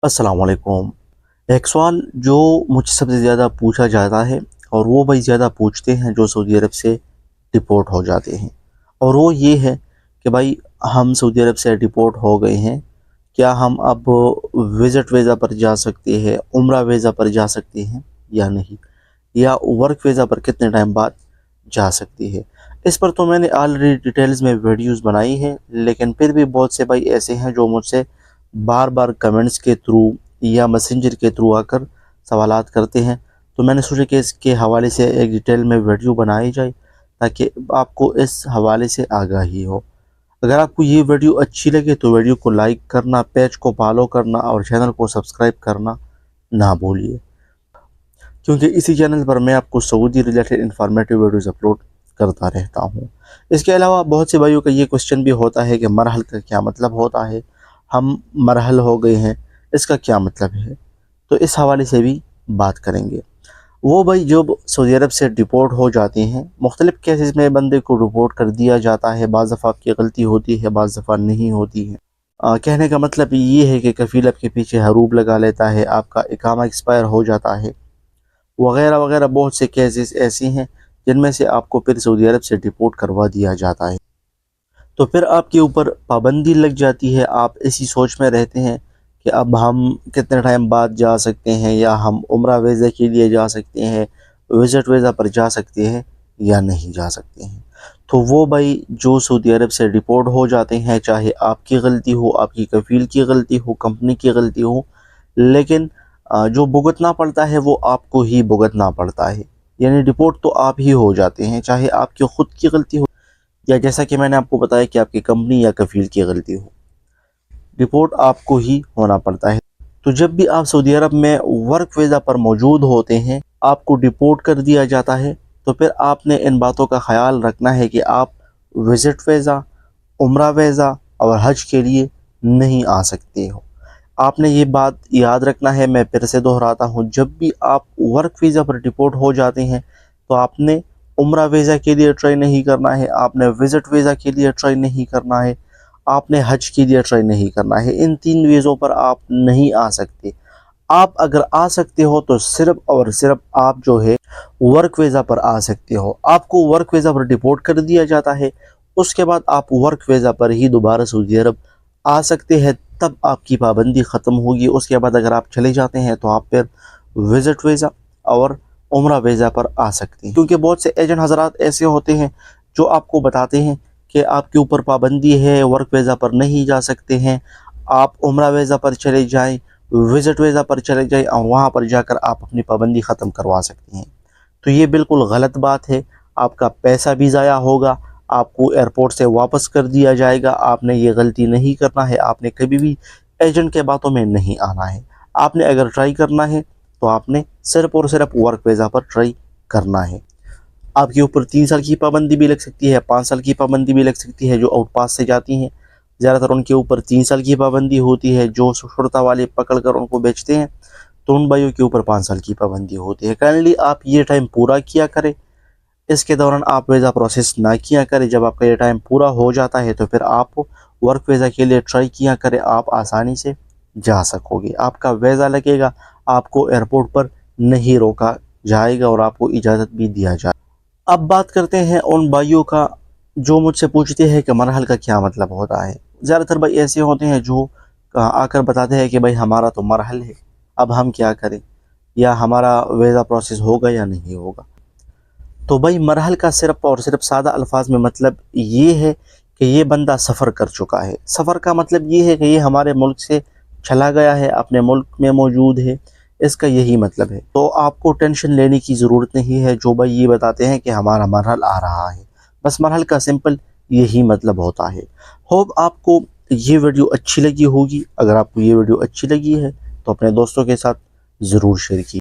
अस्सलाम वालेकुम। एक सवाल जो मुझसे सबसे ज़्यादा पूछा जाता है और वो भाई ज़्यादा पूछते हैं जो सऊदी अरब से डिपोर्ट हो जाते हैं, और वो ये है कि भाई हम सऊदी अरब से डिपोर्ट हो गए हैं, क्या हम अब विज़िट वीज़ा पर जा सकते हैं, उम्रा वीज़ा पर जा सकते हैं या नहीं, या वर्क वीज़ा पर कितने टाइम बाद जा सकती है। इस पर तो मैंने ऑलरेडी डिटेल्स में वीडियोस बनाई हैं, लेकिन फिर भी बहुत से भाई ऐसे हैं जो मुझसे बार बार कमेंट्स के थ्रू या मैसेंजर के थ्रू आकर सवालात करते हैं। तो मैंने सोचा कि इसके हवाले से एक डिटेल में वीडियो बनाई जाए ताकि आपको इस हवाले से आगाही हो। अगर आपको ये वीडियो अच्छी लगे तो वीडियो को लाइक करना, पेज को फॉलो करना और चैनल को सब्सक्राइब करना ना भूलिए, क्योंकि इसी चैनल पर मैं आपको Saudi related informative videos upload करता रहता हूँ। इसके अलावा बहुत से भाइयों का ये क्वेश्चन भी होता है कि मरहल का क्या मतलब होता है, हम मरहल हो गए हैं, इसका क्या मतलब है। तो इस हवाले से भी बात करेंगे। वो भाई जो सऊदी अरब से डिपोर्ट हो जाते हैं, मुख्तलिफ़ केसेस में बंदे को डिपोर्ट कर दिया जाता है। बाज़ दफ़ा आपकी गलती होती है, बाज़ दफ़ा नहीं होती है। कहने का मतलब ये है कि कफ़ील आपके पीछे हरूब लगा लेता है, आपका इकामा एक्सपायर हो जाता है, वगैरह वगैरह। बहुत से केसेस ऐसे हैं जिनमें से आपको फिर सऊदी अरब से डिपोर्ट करवा दिया जाता है। तो फिर आपके ऊपर पाबंदी लग जाती है, आप इसी सोच में रहते हैं कि अब हम कितने टाइम बाद जा सकते हैं, या हम उम्रा वीज़ा के लिए जा सकते हैं, विज़िट वीज़ा पर जा सकते हैं या नहीं जा सकते हैं। तो वो भाई जो सऊदी अरब से डिपोर्ट हो जाते हैं, चाहे आपकी गलती हो, आपकी कफ़ील की गलती हो, कंपनी की गलती हो, लेकिन जो भुगतना पड़ता है वो आपको ही भुगतना पड़ता है। यानी डिपोर्ट तो आप ही हो जाते हैं, चाहे आपकी ख़ुद की गलती हो या जैसा कि मैंने आपको बताया कि आपकी कंपनी या कफ़ील की गलती हो, रिपोर्ट आपको ही होना पड़ता है। तो जब भी आप सऊदी अरब में वर्क वीज़ा पर मौजूद होते हैं, आपको डिपोर्ट कर दिया जाता है, तो फिर आपने इन बातों का ख्याल रखना है कि आप विज़िट वीज़ा, उम्रा वीज़ा और हज के लिए नहीं आ सकते हो। आपने ये बात याद रखना है। मैं फिर से दोहराता हूँ, जब भी आप वर्क वीज़ा पर डिपोर्ट हो जाते हैं तो आपने उम्रा वीज़ा के लिए ट्राई नहीं करना है, आपने विज़िट वीज़ा के लिए ट्राई नहीं करना है, आपने हज के लिए ट्राई नहीं करना है। इन 3 वीज़ों पर आप नहीं आ सकते। आप अगर आ सकते हो तो सिर्फ़ और सिर्फ आप जो है वर्क वीज़ा पर आ सकते हो। आपको वर्क वीज़ा पर डिपोर्ट कर दिया जाता है, उसके बाद आप वर्क वीज़ा पर ही दोबारा सऊदी अरब आ सकते हैं, तब आपकी पाबंदी ख़त्म होगी। उसके बाद अगर आप चले जाते हैं तो आप फिर विज़िट वीज़ा और उम्रा वीज़ा पर आ सकते हैं। क्योंकि बहुत से एजेंट हज़रात ऐसे होते हैं जो आपको बताते हैं कि आपके ऊपर पाबंदी है, वर्क वीज़ा पर नहीं जा सकते हैं, आप उम्रा वीज़ा पर चले जाएं, विज़िट वीज़ा पर चले जाएं और वहाँ पर जाकर आप अपनी पाबंदी ख़त्म करवा सकते हैं। तो ये बिल्कुल गलत बात है। आपका पैसा भी ज़ाया होगा, आपको एयरपोर्ट से वापस कर दिया जाएगा। आपने ये गलती नहीं करना है, आपने कभी भी एजेंट के बातों में नहीं आना है। आपने अगर ट्राई करना है तो आपने सिर्फ़ और सिर्फ वर्क वीज़ा पर ट्राई करना है। आपके ऊपर 3 साल की पाबंदी भी लग सकती है, 5 साल की पाबंदी भी लग सकती है। जो आउट पास से जाती हैं ज़्यादातर उनके ऊपर 3 साल की पाबंदी होती है। जो शुरता वाले पकड़ कर उनको बेचते हैं तो उन भाइयों के ऊपर 5 साल की पाबंदी होती है। काइंडली आप ये टाइम पूरा किया करें, इसके दौरान आप वीज़ा प्रोसेस ना किया करें। जब आपका ये टाइम पूरा हो जाता है तो फिर आप वर्क वीज़ा के लिए ट्राई किया करें, आप आसानी से जा सकोगे। आपका वीज़ा लगेगा, आपको एयरपोर्ट पर नहीं रोका जाएगा और आपको इजाज़त भी दिया जाए। अब बात करते हैं उन भाइयों का जो मुझसे पूछते हैं कि मरहल का क्या मतलब होता है। ज़्यादातर भाई ऐसे होते हैं जो आकर बताते हैं कि भाई हमारा तो मरहल है, अब हम क्या करें, या हमारा वीज़ा प्रोसेस होगा या नहीं होगा। तो भाई मरहल का सिर्फ़ और सिर्फ सादा अल्फाज में मतलब ये है कि ये बंदा सफ़र कर चुका है। सफ़र का मतलब ये है कि ये हमारे मुल्क से चला गया है, अपने मुल्क में मौजूद है, इसका यही मतलब है। तो आपको टेंशन लेने की ज़रूरत नहीं है जो भाई ये बताते हैं कि हमारा मरहल आ रहा है। बस मरहल का सिंपल यही मतलब होता है। होप आपको ये वीडियो अच्छी लगी होगी। अगर आपको ये वीडियो अच्छी लगी है तो अपने दोस्तों के साथ ज़रूर शेयर कीजिए।